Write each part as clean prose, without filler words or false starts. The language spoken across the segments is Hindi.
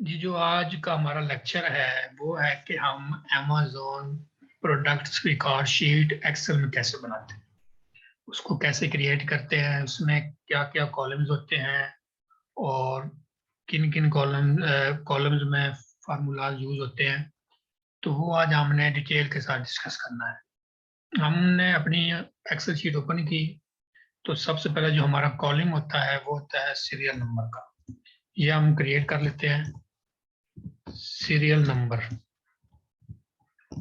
जी, जो आज का हमारा लेक्चर है वो है कि हम Amazon products record sheet Excel में कैसे बनाते हैं, उसको कैसे क्रिएट करते हैं, उसमें क्या-क्या कॉलम्स होते हैं और किन-किन कॉलम्स में फार्मूलाज यूज़ होते हैं। तो वो आज हमने डिटेल के साथ डिस्कस करना है। हमने अपनी एक्सेल शीट ओपन की, तो सबसे पहले जो हमारा कॉलम होता है वो होता है सीरियल नंबर का। ये हम क्रिएट कर लेते हैं, सीरियल नंबर।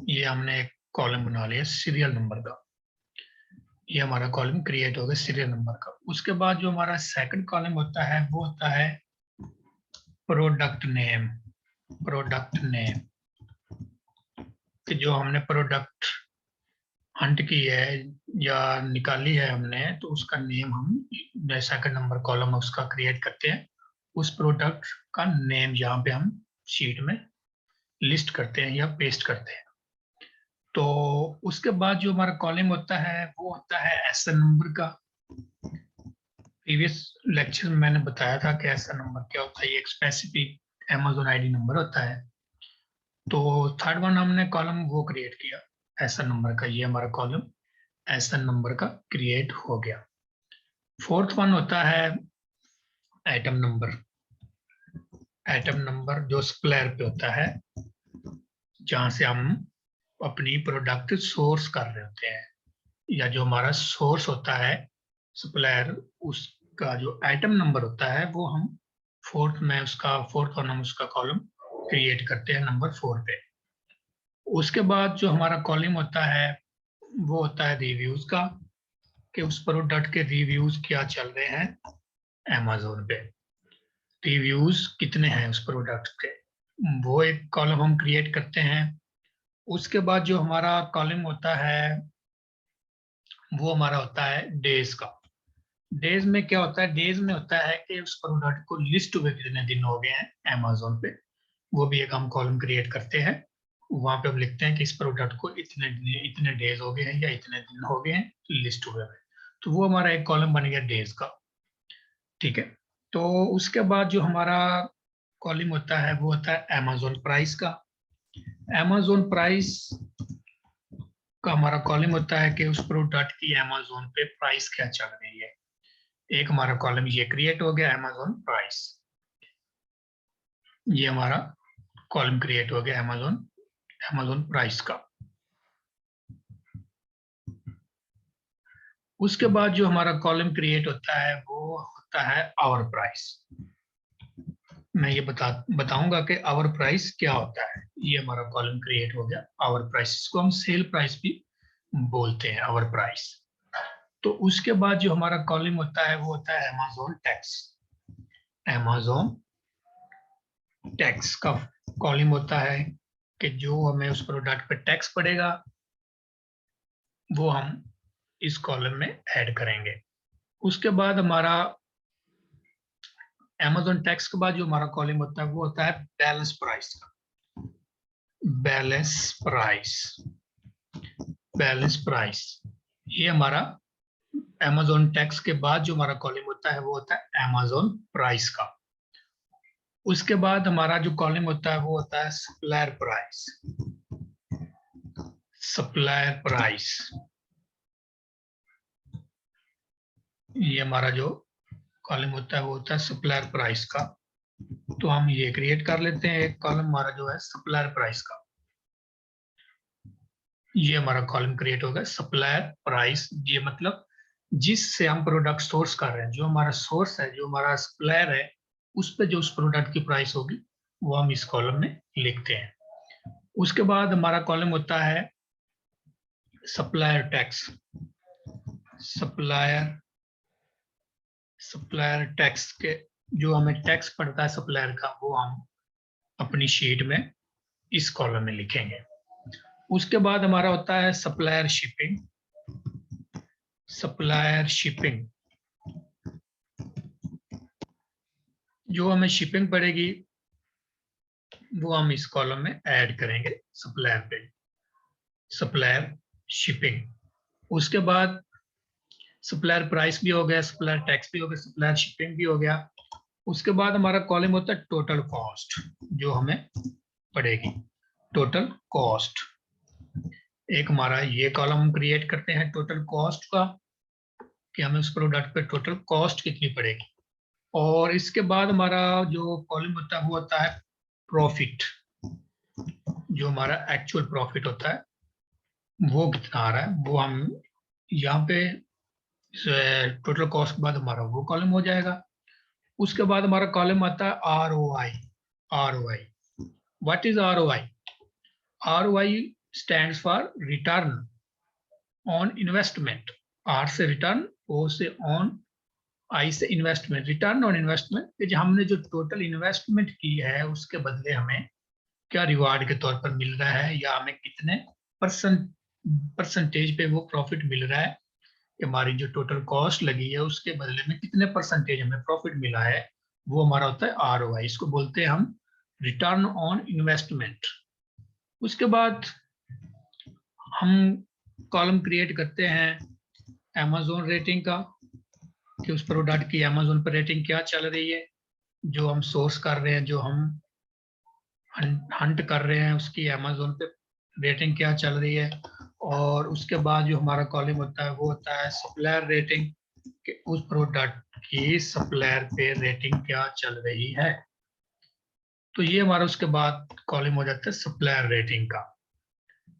ये हमने एक कॉलम बना लिया सीरियल नंबर का। ये हमारा कॉलम क्रिएट हो गया सीरियल नंबर का। उसके बाद जो हमारा सेकंड कॉलम होता है वो होता है प्रोडक्ट नेम। प्रोडक्ट नेम कि जो हमने प्रोडक्ट हंट की है या निकाली है हमने, तो उसका नेम हम सेकंड नंबर कॉलम उसका क्रिएट करते हैं। उस प्रोडक्ट का नेम यहाँ पे हम शीट में लिस्ट करते हैं या पेस्ट करते हैं। तो उसके बाद जो हमारा कॉलम होता है वो होता है एसएन नंबर का। प्रीवियस लेक्चर में मैंने बताया था कि एसएन नंबर क्या होता है। ये एक स्पेसिफिक अमेज़न आईडी नंबर होता है। तो थर्ड वन हमने कॉलम वो क्रिएट किया एसएन नंबर का। ये हमारा कॉलम एसएन नंबर का क्रिएट हो गया। फोर्थ वन होता है आइटम नंबर। आइटम नंबर जो सप्लायर पे होता है, जहां से हम अपनी प्रोडक्ट सोर्स कर रहे होते हैं, या जो हमारा सोर्स होता है सप्लायर, उसका जो आइटम नंबर होता है वो हम फोर्थ वन हम उसका कॉलम क्रिएट करते हैं नंबर 4 पे। उसके बाद जो हमारा कॉलम होता है वो होता है रिव्यूज का, कि उस प्रोडक्ट के रिव्यूज क्या चल रहे हैं अमेज़न पे। रिव्यूज कितने हैं उस प्रोडक्ट के, वो एक कॉलम हम क्रिएट करते हैं। उसके बाद जो हमारा कॉलम होता है वो हमारा होता है डेज का। डेज में क्या होता है, डेज में होता है कि उस प्रोडक्ट को लिस्ट हुए कितने दिन हो गए हैं अमेज़न पे। वो भी एक हम कॉलम क्रिएट करते हैं। वहां पे हम लिखते हैं कि इस प्रोडक्ट को इतने डेज हो गए हैं या इतने दिन हो गए हैं लिस्ट हुए हुए। तो वो हमारा एक कॉलम बन गया डेज का। ठीक है। तो उसके बाद जो हमारा कॉलम होता है वो होता है अमेज़न प्राइस का। अमेज़न प्राइस का हमारा कॉलम होता है कि उस प्रोडक्ट की अमेज़न पे प्राइस क्या चल रही है। एक हमारा कॉलम ये क्रिएट हो गया अमेज़न प्राइस। ये हमारा कॉलम क्रिएट हो गया अमेज़न प्राइस का। उसके बाद जो हमारा कॉलम क्रिएट होता है वो होता है आवर प्राइस। मैं ये बताऊंगा कि आवर प्राइस क्या होता है। ये हमारा कॉलम क्रिएट हो गया आवर प्राइस। इसको हम सेल प्राइस भी बोलते हैं, आवर प्राइस। तो उसके बाद जो हमारा कॉलम होता है वो होता है अमेज़न टैक्स। अमेज़न टैक्स का कॉलम होता है कि जो हमें उस प्रोडक्ट पे टैक्स पड़ेगा वो हम इस कॉलम में ऐड करेंगे। उसके बाद हमारा अमेज़न टैक्स के बाद जो हमारा कॉलम होता है वो होता है बैलेंस प्राइस का। बैलेंस प्राइस, बैलेंस प्राइस ये हमारा अमेज़न टैक्स के बाद जो हमारा कॉलम होता है वो होता है अमेज़न प्राइस का। उसके बाद हमारा जो कॉलम होता है वो होता है सप्लायर प्राइस। सप्लायर प्राइस ये हमारा जो कॉलम होता है वो होता है सप्लायर प्राइस का। तो हम ये क्रिएट कर लेते हैं एक कॉलम हमारा जो है सप्लायर प्राइस का। ये हमारा कॉलम क्रिएट होगा सप्लायर प्राइस। ये मतलब जिससे हम प्रोडक्ट सोर्स कर रहे हैं, जो हमारा सोर्स है, जो हमारा सप्लायर है, उस पे जो उस प्रोडक्ट की प्राइस होगी वो हम इस कॉलम में लिखते हैं। उसके बाद हमारा कॉलम होता है supplier tax. Supplier supplier tax के जो हमें टैक्स पड़ता है सप्लायर का वो हम अपनी शीट में इस कॉलम में लिखेंगे। उसके बाद हमारा होता है सप्लायर शिपिंग। सप्लायर शिपिंग जो हमें शिपिंग पड़ेगी वो हम इस कॉलम में ऐड करेंगे सप्लायर पे, सप्लायर शिपिंग। उसके बाद सप्लायर प्राइस भी हो गया, सप्लायर टैक्स भी हो गया, सप्लायर शिपिंग भी हो गया। उसके बाद हमारा कॉलम होता है टोटल कॉस्ट, जो हमें पड़ेगी टोटल कॉस्ट। एक हमारा ये कॉलम हम क्रिएट करते हैं टोटल कॉस्ट का, कि हमें उस प्रोडक्ट पे टोटल कॉस्ट कितनी पड़ेगी। और इसके बाद हमारा जो कॉलम होता है वो होता है प्रॉफिट, जो हमारा एक्चुअल प्रॉफिट होता है वो कितना आ रहा है, वो हम यहाँ पे टोटल कॉस्ट के बाद हमारा वो कॉलम हो जाएगा। उसके बाद हमारा कॉलम आता है R O I. R O I, what is R O I? R O I stands for return on investment. R से रिटर्न, ओ से ऑन, आई से इन्वेस्टमेंट। रिटर्न ऑन इन्वेस्टमेंट कि हमने जो टोटल इन्वेस्टमेंट की है उसके बदले हमें क्या रिवार्ड के तौर पर मिल रहा है, या हमें कितने परसेंटेज पे वो प्रॉफिट मिल रहा है, कि हमारी जो टोटल कॉस्ट लगी है उसके बदले में कितने परसेंटेज हमें प्रॉफिट मिला है, वो हमारा होता है आर ओ आई। इसको बोलते हैं हम रिटर्न ऑन इन्वेस्टमेंट। उसके बाद हम कॉलम क्रिएट करते हैं Amazon रेटिंग का, कि उस प्रोडक्ट की Amazon पर रेटिंग क्या चल रही है, जो हम सोर्स कर रहे हैं, जो हम हंट कर रहे हैं, उसकी Amazon पे रेटिंग क्या चल रही है। और उसके बाद जो हमारा कॉलम होता है वो होता है सप्लायर रेटिंग, कि उस प्रोडक्ट की सप्लायर पे रेटिंग क्या चल रही है। तो ये हमारा उसके बाद कॉलम हो जाता है सप्लायर रेटिंग का।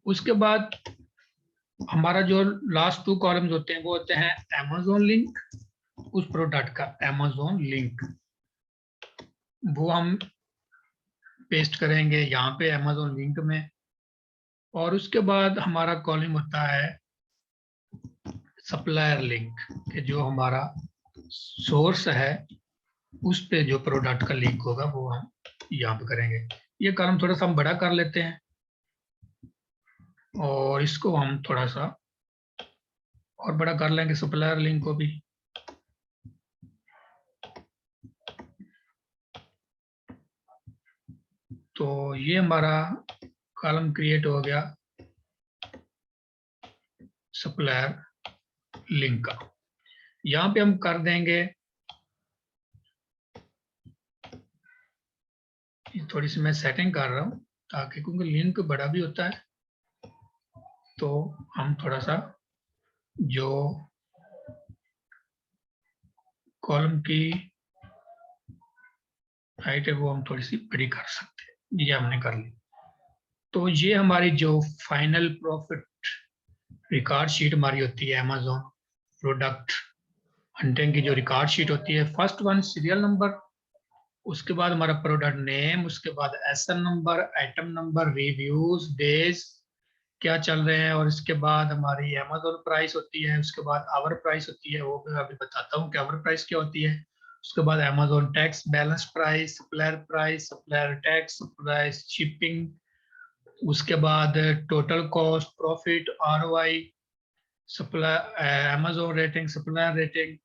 उसके बाद हमारा जो लास्ट 2 कॉलम्स होते हैं वो होते हैं Amazon लिंक, उस प्रोडक्ट का Amazon लिंक, वो हम पेस्ट करेंगे यहाँ पे Amazon लिंक में। और उसके बाद हमारा कॉलम होता है सप्लायर लिंक, कि जो हमारा सोर्स है उस पे जो प्रोडक्ट का लिंक होगा वो हम यहाँ पे करेंगे। ये कॉलम थोड़ा सा हम बड़ा कर लेते हैं और इसको हम थोड़ा सा और बड़ा कर लेंगे, सप्लायर लिंक को भी। तो ये हमारा कॉलम क्रिएट हो गया सप्लायर लिंक का। यहाँ पे हम कर देंगे, थोड़ी सी मैं सेटिंग कर रहा हूँ ताकि, क्योंकि लिंक बड़ा भी होता है, तो हम थोड़ा सा जो कॉलम की हाइट है वो हम थोड़ी सी बड़ी कर सकते हैं। ये हमने कर ली। तो ये हमारी जो फाइनल प्रॉफिट रिकॉर्ड शीट हमारी होती है Amazon प्रोडक्ट हंटिंग की, जो रिकॉर्ड शीट होती है, फर्स्ट वन सीरियल नंबर, उसके बाद हमारा प्रोडक्ट नेम, उसके बाद SN number, item number, reviews, days क्या चल रहे हैं, और इसके बाद हमारी Amazon प्राइस होती है, उसके बाद आवर प्राइस होती है, वो मैं अभी बताता हूँ कि आवर प्राइस क्या होती है। उसके बाद Amazon tax, balance price, supplier tax, price, shipping, उसके बाद total cost, profit, ROI, supply, Amazon rating, supplier rating,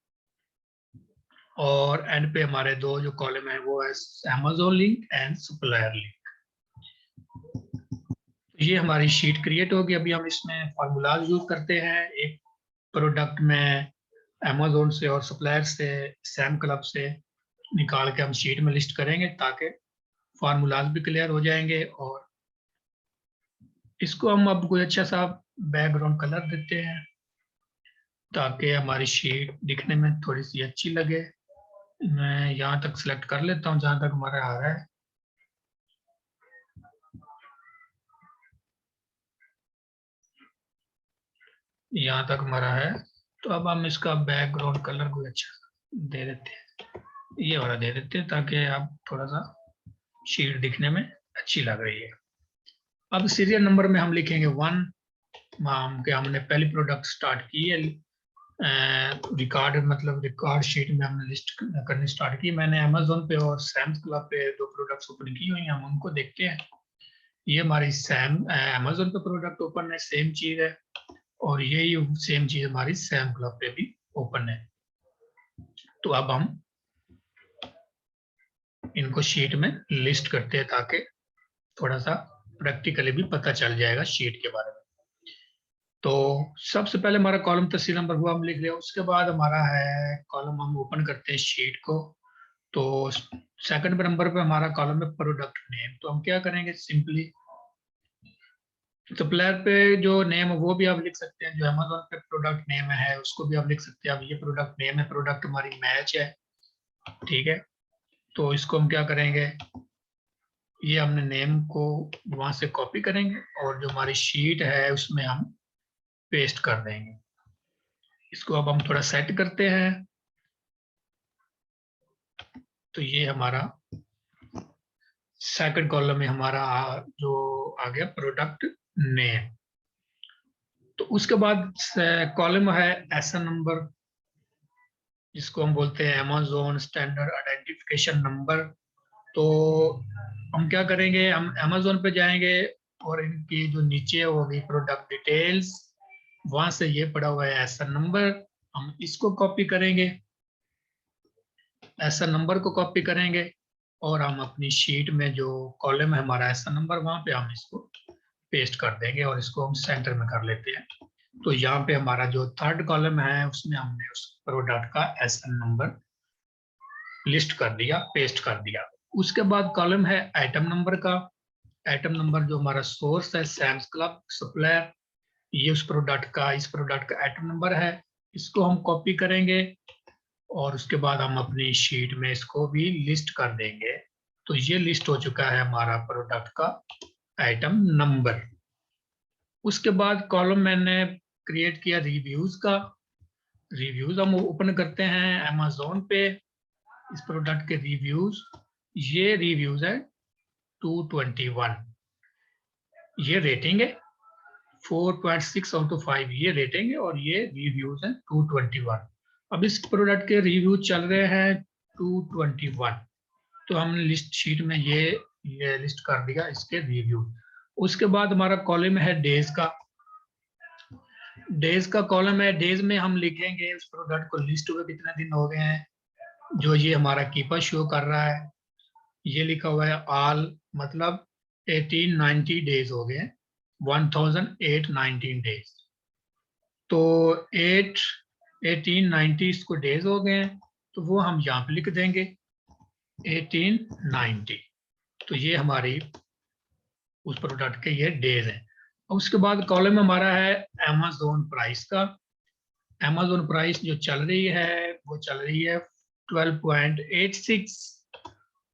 और एंड पे हमारे 2 जो कॉलम है वो है Amazon link and supplier link. ये हमारी शीट क्रिएट होगी। अभी हम इसमें फार्मूलाज यूज करते हैं। एक प्रोडक्ट में Amazon से और सप्लायर से, सैम क्लब से निकाल के हम शीट में लिस्ट करेंगे, ताकि फार्मूलाज भी क्लियर हो जाएंगे। और इसको हम अब कोई अच्छा सा बैकग्राउंड कलर देते हैं, ताकि हमारी शीट दिखने में थोड़ी सी अच्छी लगे। मैं यहाँ तक सिलेक्ट कर लेता हूँ जहाँ तक हमारा आ रहा है। यहाँ तक हमारा है। तो अब हम इसका बैकग्राउंड कलर कोई अच्छा दे देते हैं, ये वाला दे देते हैं, ताकि आप थोड़ा सा शीट दिखने में अच्छी लग रही है। अब सीरियल नंबर में हम लिखेंगे 1। हमने पहली प्रोडक्ट स्टार्ट की है, रिकॉर्ड मतलब रिकॉर्ड शीट में हमने लिस्ट करनी स्टार्ट की। मैंने Amazon पे और सैम्स क्लब पे 2 प्रोडक्ट्स ओपन की हुई हैं, हम उनको देखते हैं। ये हमारी Amazon पे प्रोडक्ट ओपन है, सेम चीज है, और यही सेम चीज हमारी सैम क्लब पे भी ओपन है। तो अब हम इनको शीट में लिस्ट करते हैं, ताकि थोड़ा सा प्रैक्टिकली भी पता चल जाएगा शीट के बारे में। तो सबसे पहले हमारा कॉलम तहसील नंबर हुआ, हम लिख लिया। उसके बाद हमारा है कॉलम, हम ओपन करते हैं शीट को। तो सेकंड नंबर पे हमारा कॉलम है प्रोडक्ट नेम। तो हम क्या करेंगे, सिंपली सप्लायर पे जो नेम है वो भी आप लिख सकते हैं, जो अमेजोन पे प्रोडक्ट नेम है उसको भी आप लिख सकते हैं। अब ये प्रोडक्ट नेम है, प्रोडक्ट हमारी मैच है, ठीक है। तो इसको हम क्या करेंगे, ये हमने नेम को वहां से कॉपी करेंगे और जो हमारी शीट है उसमें हम पेस्ट कर देंगे। इसको अब हम थोड़ा सेट करते हैं। तो ये हमारा सेकंड कॉलम में हमारा जो आ गया प्रोडक्ट नेम। तो उसके बाद कॉलम है एसएन नंबर, जिसको हम बोलते हैं अमेजोन स्टैंडर्ड आइडेंटिफिकेशन नंबर। तो हम क्या करेंगे, हम अमेजोन पे जाएंगे और इनकी जो नीचे होगी प्रोडक्ट डिटेल्स, वहां से ये पड़ा हुआ है एसएन नंबर, हम इसको कॉपी करेंगे, एसएन नंबर को कॉपी करेंगे और हम अपनी शीट में जो कॉलम है हमारा एसएन नंबर, वहां पे हम इसको पेस्ट कर देंगे और इसको हम सेंटर में कर लेते हैं। तो यहाँ पे हमारा जो थर्ड कॉलम है उसमें हमने उस प्रोडक्ट का एसएन नंबर लिस्ट कर दिया, पेस्ट कर दिया। उसके बाद कॉलम है आइटम नंबर का। आइटम नंबर जो हमारा सोर्स है सैम्स क्लब सप्लायर, ये उस प्रोडक्ट का, इस प्रोडक्ट का आइटम नंबर है। इसको हम कॉपी करेंगे और उसके बाद हम अपनी शीट में इसको भी लिस्ट कर देंगे। तो ये लिस्ट हो चुका है हमारा प्रोडक्ट का आइटम नंबर। उसके बाद कॉलम मैंने क्रिएट किया रिव्यूज का। रिव्यूज हम ओपन करते हैं अमेजोन पे, इस प्रोडक्ट के रिव्यूज, ये रिव्यूज है 221, ये रेटिंग है 4.6 आउट ऑफ 5, ये रेटिंग है और ये रिव्यूज है 221। अब इस प्रोडक्ट के रिव्यू चल रहे हैं 221। तो हमने लिस्ट शीट में ये लिस्ट कर दिया इसके रिव्यू। उसके बाद हमारा कॉलम है डेज का। डेज का कॉलम है, डेज में हम लिखेंगे उस प्रोडक्ट को लिस्ट हुए कितने दिन हो गए हैं, जो ये हमारा कीपर शो कर रहा है, ये लिखा हुआ है ऑल, मतलब 1890 डेज हो गए, 1819 डेज। तो 1890 इसको डेज हो गए हैं, तो वो हम यहाँ पे लिख देंगे 1890। तो ये हमारी उस प्रोडक्ट के ये डेज हैं। उसके बाद कॉलम हमारा है अमेजोन प्राइस का। अमेजोन प्राइस जो चल रही है वो चल रही है 12.86।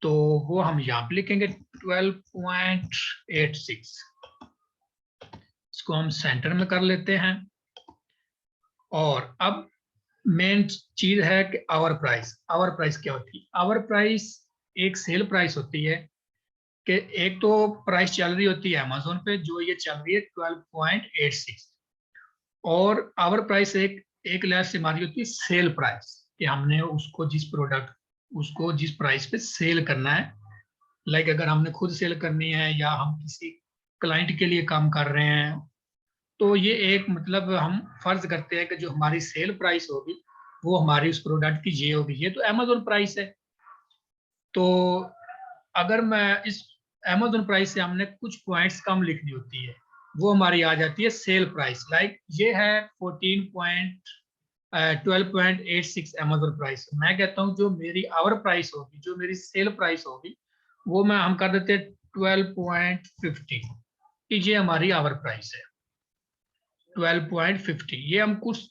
तो वो हम यहाँ पे लिखेंगे 12.86, इसको हम सेंटर में कर लेते हैं। और अब मेन चीज है कि आवर प्राइस। आवर प्राइस क्या होती है, आवर प्राइस एक सेल प्राइस होती है कि एक तो प्राइस चल रही होती है अमेजोन पे जो ये चल रही है 12.86, और आवर प्राइस एक लिहाज से हमारी होती है सेल प्राइस, कि हमने उसको जिस प्रोडक्ट उसको जिस प्राइस पे सेल करना है। लाइक अगर हमने खुद सेल करनी है या हम किसी क्लाइंट के लिए काम कर रहे हैं, तो ये एक मतलब हम फर्ज करते हैं कि जो हमारी सेल प्राइस होगी वो हमारी उस प्रोडक्ट की ये होगी, ये तो अमेजोन प्राइस है। तो अगर मैं इस अमेजोन प्राइस से हमने कुछ पॉइंट्स कम लिखनी होती है, वो हमारी आ जाती है सेल प्राइस। लाइक ये है 12.86 अमेजोन प्राइस। मैं कहता हूँ जो मेरी आवर प्राइस होगी, जो मेरी सेल प्राइस होगी, वो मैं हम कर देते हैं 12.50, कि ये हमारी आवर प्राइस है 12.50। ये हम कुछ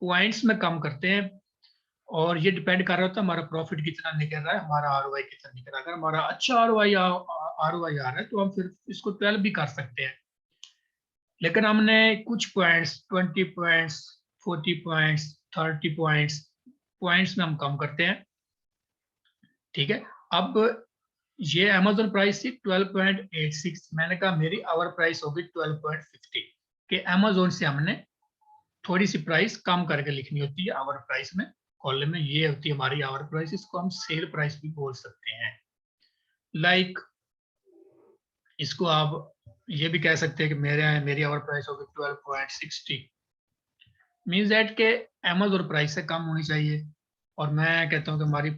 पॉइंट्स में कम करते हैं और ये डिपेंड कर रहा होता है हमारा प्रॉफिट कितना निकल रहा है, हमारा आरओआई कितना निकल रहा है। अगर हमारा अच्छा आरओआई आ रहा है तो हम फिर इसको 12 भी कर सकते हैं। लेकिन हमने कुछ पॉइंट्स 20 पॉइंट्स, 40 पॉइंट्स, 30 पॉइंट्स में हम कम करते हैं, ठीक है। अब ये अमेजोन प्राइस थी 12.86, मैंने कहा मेरी आवर प्राइस होगी 12.50, कि अमेजोन से हमने थोड़ी सी प्राइस कम करके लिखनी होती है आवर प्राइस में। कॉलम में ये होती है हमारी आवर प्राइस, इसको हम सेल प्राइस भी बोल सकते हैं। लाइक इसको आप ये भी कह सकते हैं कि मेरी आवर प्राइस होगी 12.60, मीन्स दैट के अमेजोन प्राइस से कम होनी चाहिए, और मैं कहता हूँ कि हमारी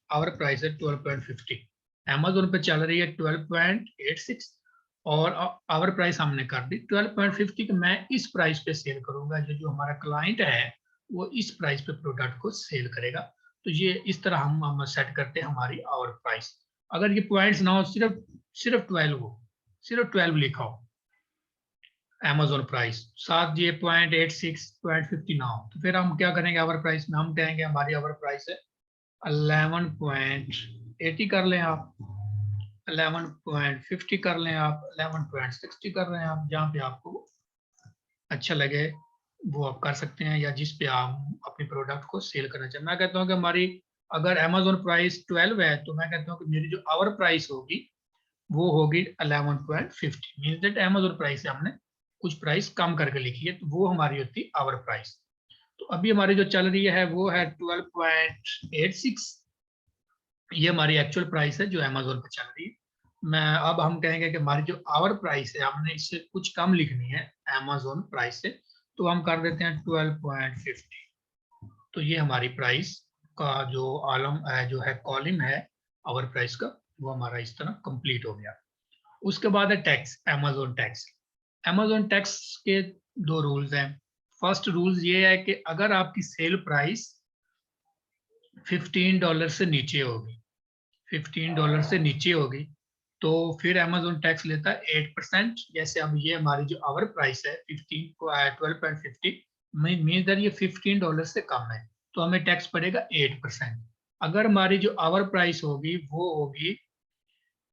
आवर प्राइस है 12.50। अमेजोन पे चल रही है 12.86 और आवर प्राइस हमने कर दी 12.50, कि मैं इस प्राइस पे सेल करूंगा, जो हमारा क्लाइंट है वो इस प्राइस पे प्रोडक्ट को सेल करेगा। तो ये इस तरह हम सेट करते हैं हमारी आवर प्राइस। अगर ये पॉइंट्स ना हो, सिर्फ 12 हो, सिर्फ 12 लिखा हो Amazon प्राइस, साथ ये 0.86 0.50 ना हो, तो फिर हम क्या करेंगे आवर प्राइस में, हम कहेंगे हमारी आवर प्राइस है 11.80 कर लें आप, 11.50 कर लें आप, 11.60 कर रहे हैं आप, जहाँ पे आपको अच्छा लगे वो आप कर सकते हैं, या जिस पे आप अपने प्रोडक्ट को सेल करना चाहें। मैं कहता हूँ कि हमारी अगर Amazon प्राइस 12 है, तो मैं कहता हूँ कि मेरी जो आवर प्राइस होगी वो होगी 11.50, मीन्स दैट Amazon प्राइस से हमने कुछ प्राइस कम करके लिखी है, तो वो हमारी होती है आवर प्राइस। तो अभी हमारी जो चल रही है वो है 12.86, ये हमारी एक्चुअल प्राइस है जो Amazon पे चल रही है। मैं अब हम कहेंगे कि हमारी जो आवर प्राइस है हमने इससे कुछ कम लिखनी है Amazon प्राइस से, तो हम कर देते हैं 12.50। तो ये हमारी प्राइस का जो आलम जो है कॉलम है आवर प्राइस का, वो हमारा इस तरह कंप्लीट हो गया। उसके बाद है tax, Amazon tax. Amazon tax के दो रूल्स हैं। फर्स्ट रूल्स ये है कि अगर आपकी सेल प्राइस $15 से नीचे होगी, $15 से नीचे होगी, तो फिर Amazon टैक्स लेता है 8%। जैसे अब ये हमारी जो आवर प्राइस है 12.50 मीन दैट ये $15 से कम है, तो हमें टैक्स पड़ेगा 8%। अगर हमारी जो आवर प्राइस होगी वो होगी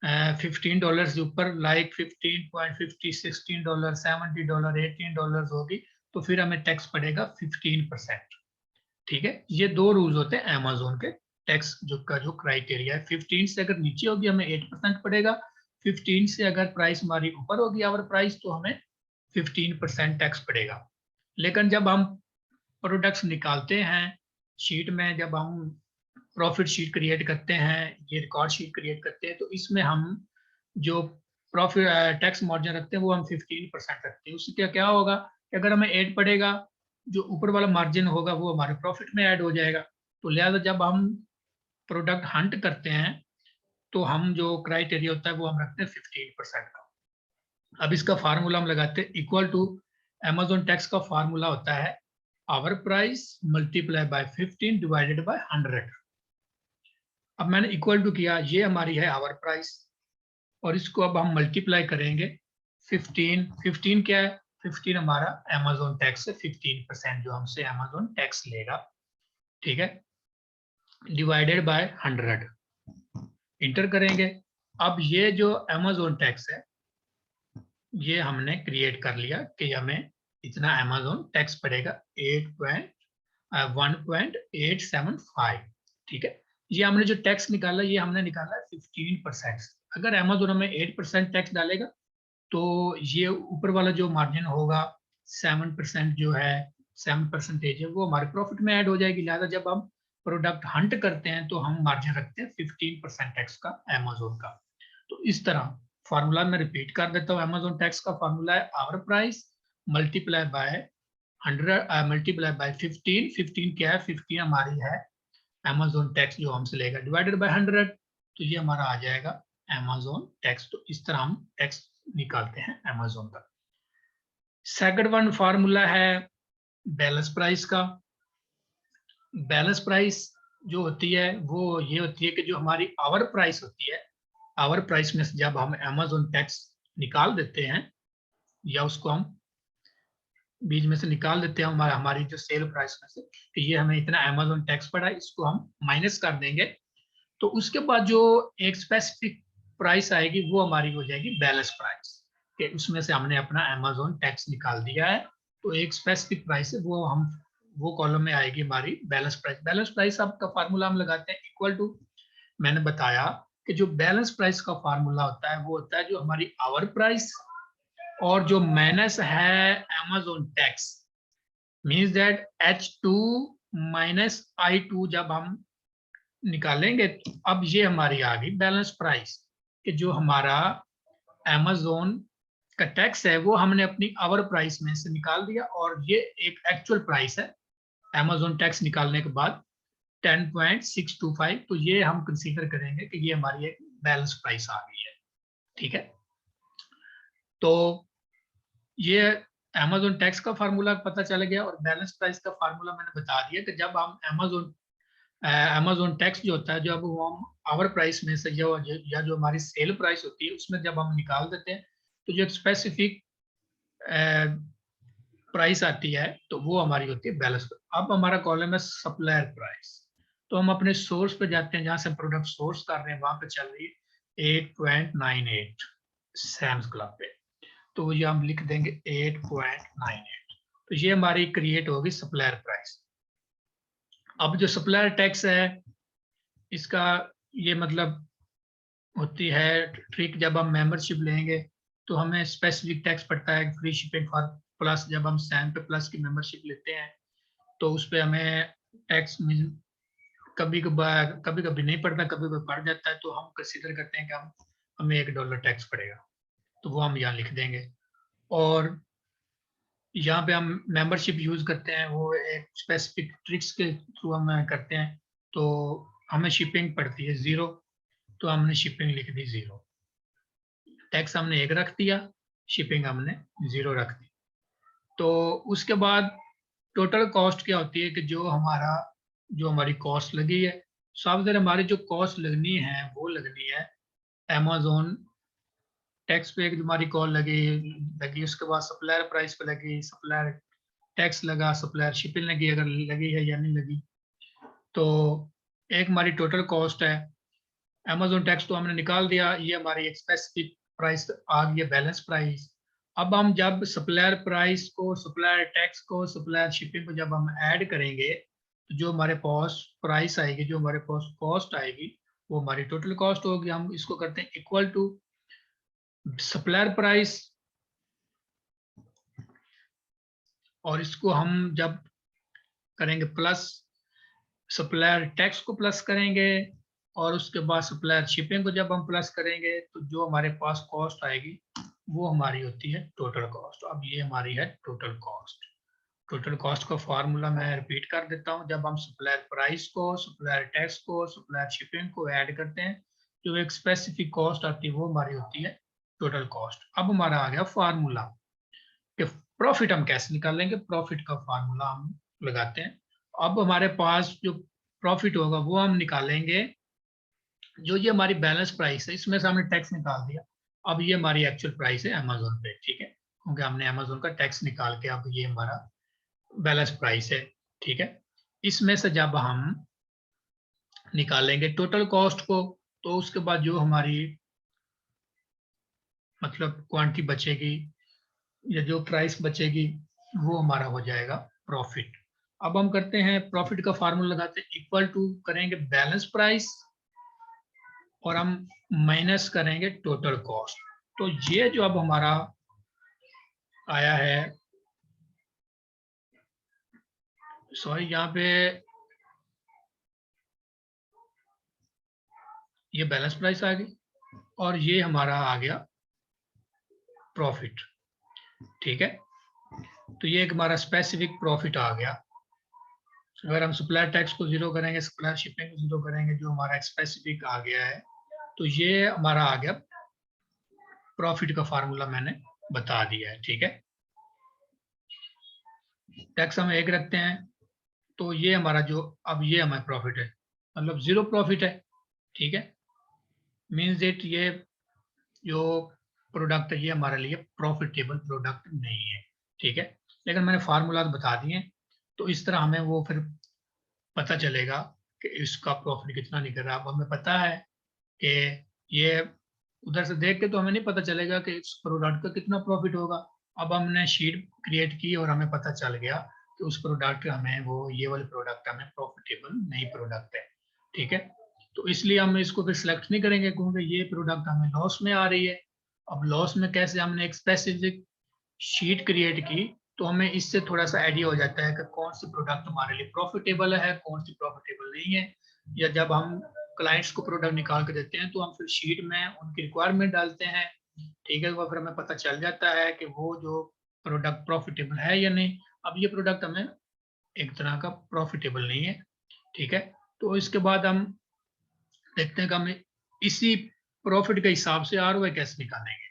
$15 के ऊपर, लाइक 15.50, $16, $70, $18 होगी, तो फिर हमें टैक्स पड़ेगा 15%। ठीक है, ये दो रूल्स होते हैं Amazon के टैक्स जो क्राइटेरिया है। 15 से अगर नीचे होगी हमें 8% पड़ेगा, 15 से अगर प्राइस हमारी ऊपर होगी आवर प्राइस तो हमें 15% टैक्स पड़ेगा। लेकिन जब हम प्रोडक्ट्स निकालते हैं शीट में, जब हम प्रॉफिट शीट क्रिएट करते हैं, ये रिकॉर्ड शीट क्रिएट करते हैं, तो इसमें हम जो प्रॉफिट टैक्स मार्जिन रखते हैं वो हम 15% रखते हैं। उससे क्या क्या होगा कि अगर हमें 8 पड़ेगा, जो ऊपर वाला मार्जिन होगा वो हमारे प्रॉफिट में ऐड हो जाएगा। तो लिहाजा जब हम प्रोडक्ट हंट करते हैं तो हम जो क्राइटेरिया होता है वो हम रखते हैं 15% का। अब इसका फार्मूला हम लगाते हैं इक्वल टू, Amazon टैक्स का फार्मूला होता है our price multiply by 15 divided by 100। अब मैंने इक्वल टू किया, ये हमारी है आवर प्राइस, और इसको अब हम मल्टीप्लाई करेंगे 15। 15 क्या है, 15 हमारा Amazon टैक्स है, 15% जो हमसे Amazon टैक्स लेगा, ठीक है, डिवाइडेड बाय 100, इंटर करेंगे। अब ये जो Amazon टैक्स है ये हमने क्रिएट कर लिया कि हमें इतना Amazon टैक्स पड़ेगा 1.875, ठीक है। ये हमने जो टैक्स निकाला ये हमने निकाला 15%। अगर Amazon हमें 8% टैक्स डालेगा तो ये ऊपर वाला जो मार्जिन होगा 7% जो है, 7% है, वो हमारे प्रॉफिट में ऐड हो जाएगी। लिहाजा जब हम प्रोडक्ट हंट करते हैं तो हम मार्जिन रखते हैं 15% टैक्स का Amazon का। तो इस तरह फार्मूला मैं रिपीट कर देता हूँ। Amazon टैक्स का फार्मूला है our price multiply by 100 multiply by 15। 15 क्या है, 15 हमारी है Amazon टैक्स जो हमसे लेगा, डिवाइडेड बाय 100, तो ये हमारा आ जाएगा Amazon टैक्स। तो इस तरह हम टैक्स निकालते हैं Amazon का। सेकंड वन फार्मूला है बैलेंस प्राइस का। बैलेंस प्राइस जो होती है वो ये होती है कि जो हमारी आवर प्राइस होती है, आवर प्राइस में से जब हम Amazon टैक्स निकाल देते हैं, या उसको हम बीच में से निकाल देते हैं हमारी जो सेल प्राइस में से, कि ये हमें इतना Amazon टैक्स पड़ा है, इसको हम माइनस कर देंगे, तो उसके बाद जो एक स्पेसिफिक प्राइस आएगी वो हमारी हो जाएगी बैलेंस प्राइस, कि उसमें से हमने अपना Amazon टैक्स निकाल दिया है, तो एक स्पेसिफिक प्राइस है वो कॉलम में आएगी हमारी बैलेंस प्राइस। बैलेंस प्राइस आपका फार्मूला हम लगाते हैं इक्वल टू, मैंने बताया कि जो बैलेंस प्राइस का फार्मूला होता है वो होता है जो हमारी आवर प्राइस और जो माइनस है Amazon tax, means that H2 minus I2 जब हम निकालेंगे, अब ये हमारी आ गई बैलेंस प्राइस, कि जो हमारा Amazon का टैक्स है वो हमने अपनी आवर प्राइस में से निकाल दिया, और ये एक एक्चुअल प्राइस है Amazon टैक्स निकालने के बाद 10.625, तो ये हम कंसीडर करेंगे कि ये हमारी एक बैलेंस प्राइस आ गई है, ठीक है। तो ये Amazon टैक्स का फार्मूला पता चल गया, और बैलेंस प्राइस का फार्मूला मैंने बता दिया कि जब हम Amazon अमेजोन टैक्स जो होता है, जब वो हम आवर प्राइस में से या जो हमारी सेल प्राइस होती है उसमें जब हम निकाल देते हैं तो जो एक स्पेसिफिक प्राइस आती है तो वो हमारी होती है बैलेंस। अब हमारा कॉलम है सप्लायर प्राइस, तो हम अपने सोर्स पे जाते हैं, जहां से प्रोडक्ट सोर्स कर रहे हैं वहां पे चल रही है 8.98 सैम्स क्लब पे, तो ये हम लिख देंगे 8.98। तो ये हमारी क्रिएट होगी सप्लायर प्राइस। अब जो सप्लायर टैक्स है इसका ये मतलब होती है ट्रिक, जब हम मेंबरशिप लेंगे तो हमें स्पेसिफिक टैक्स पड़ता है फ्री शिपिंग फॉर प्लस। जब हम सैम पे प्लस की मेंबरशिप लेते हैं तो उस पर हमें टैक्स कभी कभी नहीं पड़ता, कभी कभी पड़ जाता है, तो हम कंसीडर करते हैं कि हमें $1 टैक्स पड़ेगा, तो वो हम यहाँ लिख देंगे। और यहाँ पे हम मेंबरशिप यूज करते हैं, वो एक स्पेसिफिक ट्रिक्स के थ्रू हम करते हैं, तो हमें शिपिंग पड़ती है 0, तो हमने शिपिंग लिख दी 0, टैक्स हमने 1 रख दिया, शिपिंग हमने 0 रख दी। तो उसके बाद टोटल कॉस्ट क्या होती है कि जो हमारी कॉस्ट लगी है, साफ ज़रा हमारी जो कॉस्ट लगनी है वो लगनी है अमेजोन टैक्स पे, एक हमारी कॉल लगी उसके बाद सप्लायर प्राइस पे लगी, सप्लायर टैक्स लगा, सप्लायर शिपिंग लगी, अगर लगी है या नहीं लगी। तो एक हमारी टोटल कॉस्ट है, अमेजोन टैक्स तो हमने निकाल दिया, ये हमारी एक स्पेसिफिक प्राइस आ गई है बैलेंस प्राइस। अब हम जब सप्लायर प्राइस को, सप्लायर टैक्स को, सप्लायर शिपिंग को जब हम ऐड करेंगे तो जो हमारे पास प्राइस आएगी, जो हमारे पास कॉस्ट आएगी, वो हमारी टोटल कॉस्ट होगी। हम इसको करते हैं इक्वल टू सप्लायर प्राइस, और इसको हम जब करेंगे प्लस सप्लायर टैक्स को प्लस करेंगे, और उसके बाद सप्लायर शिपिंग को जब हम प्लस करेंगे तो जो हमारे पास कॉस्ट आएगी वो हमारी होती है टोटल कॉस्ट। अब ये हमारी है टोटल कॉस्ट। टोटल कॉस्ट का फार्मूला मैं रिपीट कर देता हूँ। जब हम सप्लायर प्राइस को, सप्लायर टैक्स को, सप्लायर शिपिंग को ऐड करते हैं, जो एक स्पेसिफिक कॉस्ट आती है वो हमारी होती है टोटल कॉस्ट। अब हमारा आ गया फार्मूला कि प्रॉफिट हम कैसे निकालेंगे। प्रॉफिट का फार्मूला हम लगाते हैं। अब हमारे पास जो प्रॉफिट होगा वो हम निकालेंगे, जो ये हमारी बैलेंस प्राइस है इसमें से हमने टैक्स निकाल दिया। अब ये हमारी एक्चुअल प्राइस है अमेजोन पे, ठीक है, क्योंकि हमने अमेजोन का टैक्स निकाल के अब ये हमारा बैलेंस प्राइस है, ठीक है। इसमें से जब हम निकालेंगे टोटल कॉस्ट को, तो उसके बाद जो हमारी मतलब क्वांटिटी बचेगी या जो प्राइस बचेगी वो हमारा हो जाएगा प्रॉफिट। अब हम करते हैं प्रॉफिट का फार्मूला लगाते हैं, इक्वल टू करेंगे बैलेंस प्राइस और हम माइनस करेंगे टोटल कॉस्ट। तो ये जो अब हमारा आया है, सॉरी यहाँ पे ये बैलेंस प्राइस आ गई और ये हमारा आ गया प्रॉफिट, ठीक है। तो ये एक हमारा स्पेसिफिक प्रॉफिट आ गया। अगर हम सप्लायर टैक्स को 0 करेंगे, सप्लायर शिपिंग को 0 करेंगे, जो हमारा स्पेसिफिक आ गया है, तो ये हमारा आ गया प्रॉफिट का फार्मूला मैंने बता दिया है, ठीक है। टैक्स हम 1 रखते हैं, तो ये हमारा जो अब ये हमारा प्रॉफिट है, मतलब 0 प्रॉफिट है, ठीक है। मीन्स इट ये जो प्रोडक्ट है ये हमारे लिए प्रॉफिटेबल प्रोडक्ट नहीं है, ठीक है। लेकिन मैंने फार्मूला बता दिए, तो इस तरह हमें वो फिर पता चलेगा कि इसका प्रॉफिट कितना निकल रहा है। अब हमें पता है कि ये उधर से देख के तो हमें नहीं पता चलेगा कि इस प्रोडक्ट का कितना प्रॉफिट होगा। अब हमने शीट क्रिएट की और हमें पता चल गया कि उस प्रोडक्ट हमें वो ये वाले प्रोडक्ट हमें प्रॉफिटेबल नहीं प्रोडक्ट है, ठीक है। तो इसलिए हम इसको फिर सिलेक्ट नहीं करेंगे क्योंकि ये प्रोडक्ट हमें लॉस में आ रही है। अब लॉस में कैसे, हमने एक स्पेसिफिक शीट क्रिएट की तो हमें इससे थोड़ा सा आइडिया हो जाता है कि कौन सी प्रोडक्ट हमारे लिए प्रॉफिटेबल है, कौन सी प्रॉफिटेबल नहीं है। या जब हम क्लाइंट्स को प्रोडक्ट निकाल के देते हैं तो हम फिर शीट में उनकी रिक्वायरमेंट डालते हैं, ठीक है, तो फिर हमें पता चल जाता है कि वो जो प्रोडक्ट प्रॉफिटेबल है या नहीं। अब ये प्रोडक्ट हमें एक तरह का प्रॉफिटेबल नहीं है, ठीक है। तो इसके बाद हम देखते हैं कि हमें इसी प्रॉफिट के हिसाब से आरओआई कैसे निकालेंगे।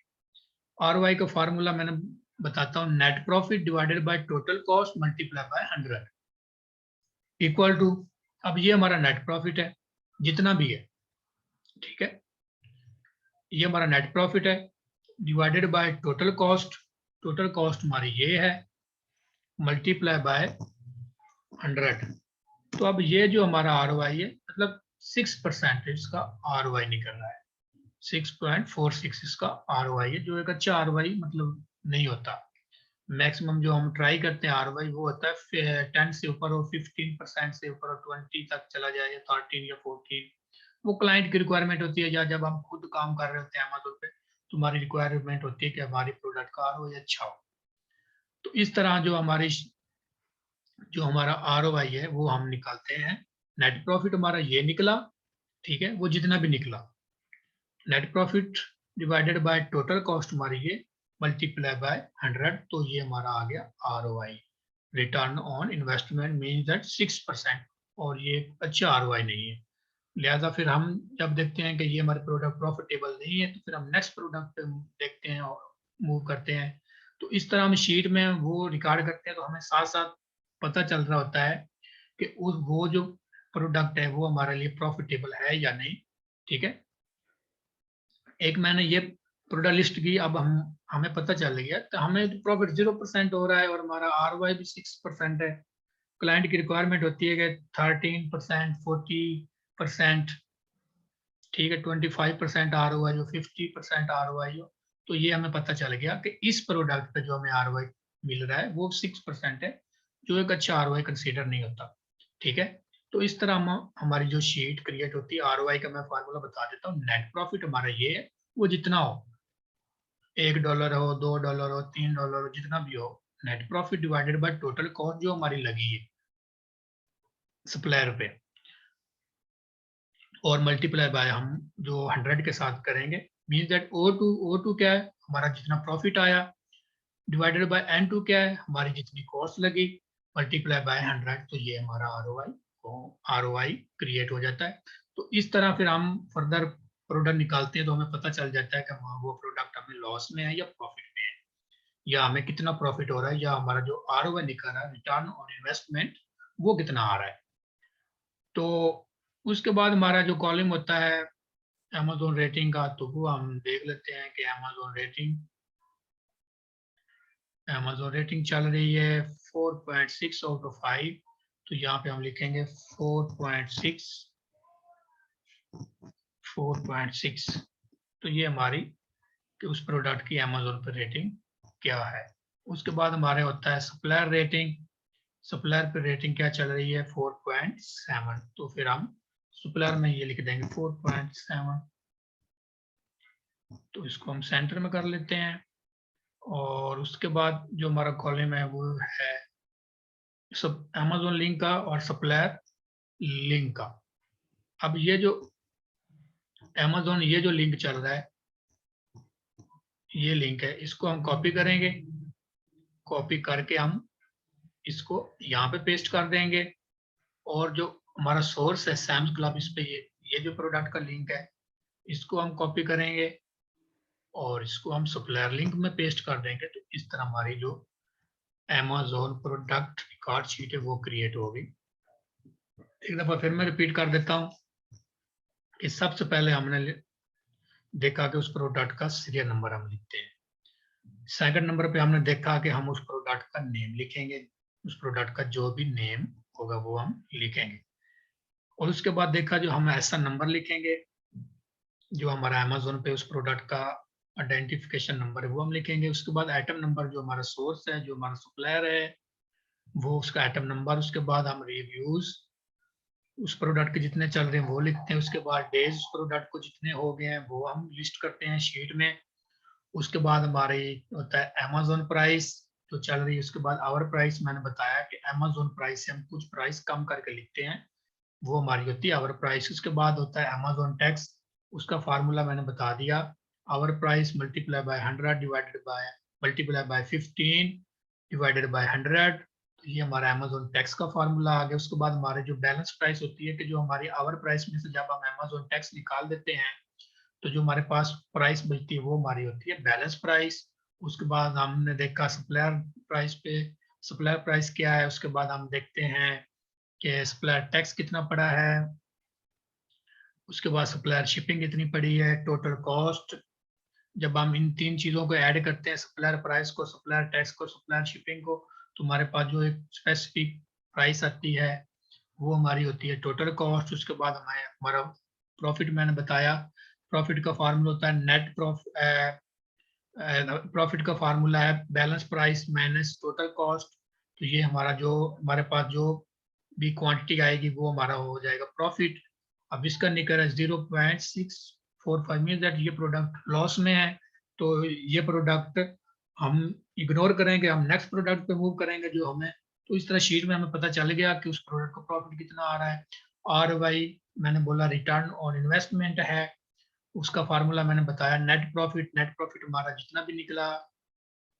आरओआई का फार्मूला मैंने बताता हूँ, net profit divided by total cost multiply by 100 equal to अब ये हमारा नेट प्रॉफिट है जितना भी है, ठीक है, ये हमारा नेट प्रॉफिट है divided by total cost. Total cost हमारी ये है मल्टीप्लाई बाय 100। तो अब ये जो हमारा ROI है मतलब 6% इसका ROI निकल रहा है, 6.46 इसका ROI है, जो एक अच्छा ROI मतलब नहीं होता। मैक्सिमम जो हम ट्राई करते हैं ROI वो होता है 10 से ऊपर हो, 15% से ऊपर हो, 20 तक चला जाए, 13 या 14। वो क्लाइंट की रिक्वायरमेंट होती है, या जब हम खुद काम कर रहे होते हैं अमेज़न पे, तो हमारी रिक्वायरमेंट होती है कि हमारी प्रोडक्ट का ROI अच्छा हो। तो इस तरह जो हमारा ROI है वो हम निकालते हैं। नेट प्रॉफिट हमारा ये निकला, ठीक है, वो जितना भी निकला, net profit divided by total cost हमारी ये मल्टीप्लाई बाय 100, तो ये हमारा आ गया ROI, return on investment means that 6%, और ये अच्छा ROI नहीं है। लिहाजा फिर हम जब देखते हैं कि ये हमारे प्रोडक्ट प्रॉफिटेबल नहीं है, तो फिर हम नेक्स्ट प्रोडक्ट पे देखते हैं और मूव करते हैं। तो इस तरह हम शीट में वो रिकॉर्ड करते हैं, तो हमें साथ साथ पता चल रहा होता है कि उस वो जो प्रोडक्ट है वो हमारे लिए प्रॉफिटेबल है या नहीं, ठीक है। एक मैंने ये प्रोडक्ट लिस्ट की, अब हमें पता चल गया, तो हमें प्रॉफिट 0% हो रहा है और हमारा ROI भी 6% है। क्लाइंट की रिक्वायरमेंट होती है कि 13%, 40%, ठीक है, 25% ROI हो, 50% ROI हो। तो ये हमें पता चल गया कि इस प्रोडक्ट पे जो हमें ROI मिल रहा है वो 6% है, जो एक अच्छा ROI कंसीडर नहीं होता, ठीक है। तो इस तरह हम हमारी जो शीट क्रिएट होती है, ROI का मैं फार्मूला बता देता हूँ। नेट प्रॉफिट हमारा ये है, वो जितना हो, $1 हो, $2 हो, $3 हो, जितना भी हो, net profit divided by total cost जो हमारी लगी है सप्लायर पे, और मल्टीप्लाई बाय हम जो 100 के साथ करेंगे, मींस दैट O2 क्या है, हमारा जितना प्रॉफिट आया, डिवाइडेड बाय N2 क्या है, हमारी जितनी कॉस्ट लगी, मल्टीप्लाई बाय 100, तो ये हमारा ROI क्रिएट हो जाता है। तो इस तरह फिर हम फर्दर प्रोडक्ट निकालते हैं, तो हमें पता चल जाता है कि वो प्रोडक्ट हमें लॉस में है या प्रॉफिट में है, या हमें कितना प्रॉफिट हो रहा है, या हमारा जो ROI निकल रहा है, रिटर्न ऑन इन्वेस्टमेंट, वो कितना आ रहा है। तो उसके बाद हमारा जो कॉलम होता है Amazon रेटिंग का, तो वो हम देख लेते हैं कि Amazon रेटिंग चल रही है 4.6 आउट ऑफ 5। तो यहाँ पे हम लिखेंगे 4.6, 4.6। तो ये हमारी कि उस प्रोडक्ट की Amazon पे रेटिंग क्या है। उसके बाद हमारे होता है सप्लायर रेटिंग। सप्लायर पे रेटिंग क्या चल रही है, 4.7। तो फिर हम सप्लायर में ये लिख देंगे 4.7। तो इसको हम सेंटर में कर लेते हैं, और उसके बाद जो हमारा कॉलम है वो है सब Amazon लिंक का और सप्लायर लिंक का। अब ये जो Amazon ये जो लिंक चल रहा है, ये लिंक है, इसको हम कॉपी करेंगे। कॉपी करके हम इसको यहाँ पे पेस्ट कर देंगे, और जो हमारा सोर्स है सैम्स क्लब, इस पे ये जो प्रोडक्ट का लिंक है, इसको हम कॉपी करेंगे और इसको हम सप्लायर लिंक में पेस्ट कर देंगे। तो इस तरह हमारी जो Amazon प्रोडक्ट रिकॉर्ड शीट है वो क्रिएट होगी। एक दफा फिर मैं रिपीट कर देता हूँ कि सबसे पहले हमने देखा कि उस प्रोडक्ट का सीरियल नंबर हम लिखते हैं। सेकंड नंबर पे हमने देखा कि हम उस प्रोडक्ट का नेम लिखेंगे, उस प्रोडक्ट का जो भी नेम होगा वो हम लिखेंगे। और उसके बाद देखा जो हम ऐसा नंबर लिखेंगे जो हमारा Amazon पे उस प्रोडक्ट का आइडेंटिफिकेशन नंबर है वो हम लिखेंगे। उसके बाद आइटम नंबर जो हमारा सोर्स है, जो हमारा सप्लायर है, वो उसका आइटम नंबर। उसके बाद हम रिव्यूज उस प्रोडक्ट के जितने चल रहे हैं वो लिखते हैं। उसके बाद डेज उस प्रोडक्ट को जितने हो गए हैं वो हम लिस्ट करते हैं शीट में। उसके बाद हमारे होता है Amazon प्राइस जो चल रही है। उसके बाद आवर प्राइस, मैंने बताया कि Amazon प्राइस से हम कुछ प्राइस कम करके लिखते हैं, वो हमारी होती है आवर प्राइस। उसके बाद होता है Amazon टैक्स, उसका फार्मूला मैंने बता दिया, our price multiply by 100 divided by multiply by 15 divided by 100। तो ये हमारा Amazon टैक्स का फार्मूला आ गया। उसके बाद हमारे जो बैलेंस प्राइस होती है कि जो हमारी आवर प्राइस में से जब हम Amazon टैक्स निकाल देते हैं, तो जो हमारे पास प्राइस बचती है वो हमारी होती है बैलेंस प्राइस। उसके बाद हमने देखा सप्लायर प्राइस पे, सप्लायर प्राइस क्या है। उसके बाद हम देखते हैं कि सप्लायर टैक्स कितना पड़ा है, उसके बाद सप्लायर शिपिंग कितनी पड़ी है, टोटल कॉस्ट। जब हम इन 3 चीजों को ऐड करते हैं, सप्लायर प्राइस को, सप्लायर टैक्स को, सप्लायर शिपिंग को, तो हमारे पास जो एक स्पेसिफिक प्राइस आती है वो हमारी होती है टोटल कॉस्ट। उसके बाद हमारा प्रॉफिट मैंने बताया, प्रॉफिट का फार्मूला होता है नेट प्रॉफिट का फार्मूला है balance price minus total cost. तो ये हमारा जो हमारे पास जो भी क्वांटिटी आएगी वो हमारा हो जाएगा प्रॉफिट। अब इसका निकल है 0.645 मीन दैट ये प्रोडक्ट लॉस में है, तो ये प्रोडक्ट हम इग्नोर करेंगे, हम नेक्स्ट प्रोडक्ट पे मूव करेंगे जो हमें, तो इस तरह शीट में हमें पता चल गया कि उस प्रोडक्ट का प्रॉफिट कितना आ रहा है। ROI मैंने बोला रिटर्न ऑन इन्वेस्टमेंट है, उसका फार्मूला मैंने बताया नेट प्रॉफिट हमारा जितना भी निकला,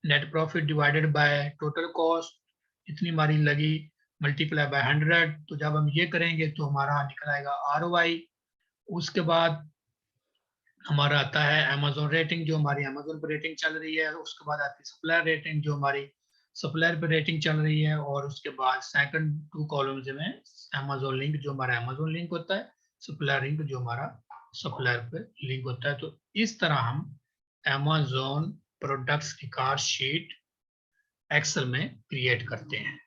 net profit divided by total cost जितनी हमारी लगी मल्टीप्लाई बाय 100। तो जब हम ये करेंगे तो हमारा निकल आएगा ROI। उसके बाद हमारा आता है अमेजोन रेटिंग, जो हमारी अमेजोन पर रेटिंग चल रही है। उसके बाद आती है सप्लायर रेटिंग, जो हमारी सप्लायर पर रेटिंग चल रही है। और उसके बाद सेकंड 2 कॉलम्स में अमेजोन लिंक, जो हमारा अमेजोन लिंक होता है, सप्लायर लिंक जो हमारा सप्लायर पे लिंक होता है। तो इस तरह हम Amazon products record sheet Excel में क्रिएट करते हैं।